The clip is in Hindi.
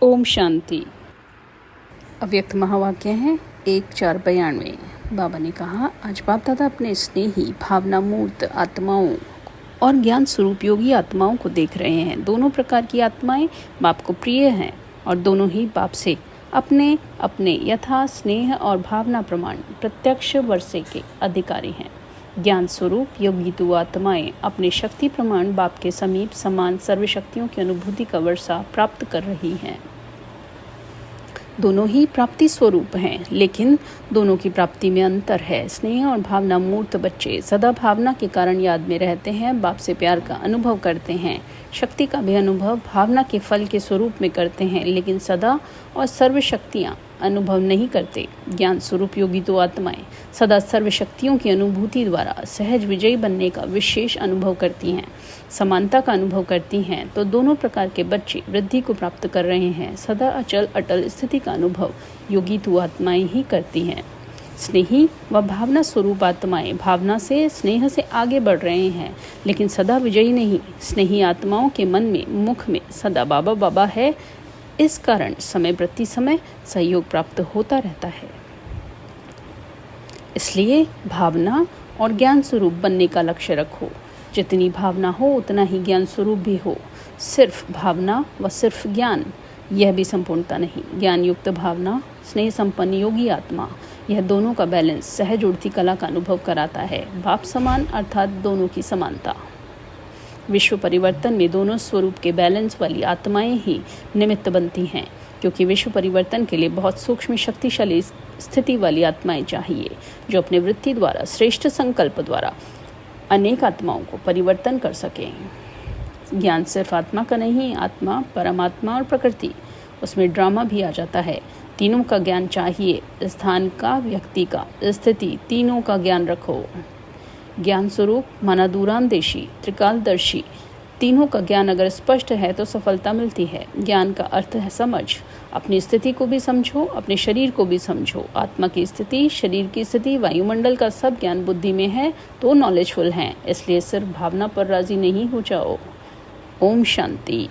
ओम शांति। अव्यक्त महावाक्य है 1-4-92। बाबा ने कहा, आज बाप दादा अपने स्नेही भावना मूर्त आत्माओं और ज्ञान स्वरूप योगी आत्माओं को देख रहे हैं। दोनों प्रकार की आत्माएं बाप को प्रिय हैं और दोनों ही बाप से अपने अपने यथा स्नेह और भावना प्रमाण प्रत्यक्ष वर्षे के अधिकारी हैं। ज्ञान स्वरूप योगी तो आत्माएं अपने शक्ति प्रमाण बाप के समीप समान सर्वशक्तियों की अनुभूति का वर्षा प्राप्त कर रही हैं। दोनों ही प्राप्ति स्वरूप हैं, लेकिन दोनों की प्राप्ति में अंतर है। स्नेह और भावना मूर्त बच्चे सदा भावना के कारण याद में रहते हैं, बाप से प्यार का अनुभव करते हैं, शक्ति का भी अनुभव भावना के फल के स्वरूप में करते हैं, लेकिन सदा और सर्व शक्तियाँ अनुभव नहीं करते। ज्ञान स्वरूप योगी तो आत्माएं सदा सर्व शक्तियों की अनुभूति द्वारा सहज विजयी बनने का विशेष अनुभव करती हैं, समानता का अनुभव करती हैं। तो दोनों प्रकार के बच्चे वृद्धि को प्राप्त कर रहे हैं। सदा अचल अटल स्थिति का अनुभव योगी तो आत्माएं ही करती हैं। स्नेही व भावना स्वरूप आत्माएं भावना से स्नेह से आगे बढ़ रहे हैं, लेकिन सदा विजयी नहीं। स्नेही आत्माओं के मन में मुख में सदा बाबा बाबा है। इस कारण समय प्रति समय सहयोग प्राप्त होता रहता है। इसलिए भावना और ज्ञान स्वरूप बनने का लक्ष्य रखो। जितनी भावना हो उतना ही ज्ञान स्वरूप भी हो। सिर्फ भावना व सिर्फ ज्ञान, यह भी संपूर्णता नहीं। ज्ञान युक्त भावना, स्नेह संपन्न योगी आत्मा, यह दोनों का बैलेंस सहज उड़ती कला का अनुभव कराता है। बाप समान अर्थात दोनों की समानता। विश्व परिवर्तन में दोनों स्वरूप के बैलेंस वाली आत्माएं ही निमित्त बनती हैं, क्योंकि विश्व परिवर्तन के लिए बहुत सूक्ष्म शक्तिशाली स्थिति वाली आत्माएं चाहिए, जो अपने वृत्ति द्वारा श्रेष्ठ संकल्प द्वारा अनेक आत्माओं को परिवर्तन कर सकें। ज्ञान सिर्फ आत्मा का नहीं, आत्मा, परमात्मा और प्रकृति, उसमें ड्रामा भी आ जाता है। तीनों का ज्ञान चाहिए। स्थान का, व्यक्ति का, स्थिति, तीनों का ज्ञान रखो। ज्ञान स्वरूप माना दूरांदेशी, त्रिकालदर्शी, तीनों का ज्ञान अगर स्पष्ट है तो सफलता मिलती है। ज्ञान का अर्थ है समझ। अपनी स्थिति को भी समझो, अपने शरीर को भी समझो। आत्मा की स्थिति, शरीर की स्थिति, वायुमंडल का सब ज्ञान बुद्धि में है तो नॉलेजफुल हैं। इसलिए सिर्फ भावना पर राजी नहीं हो जाओ। ओम शांति।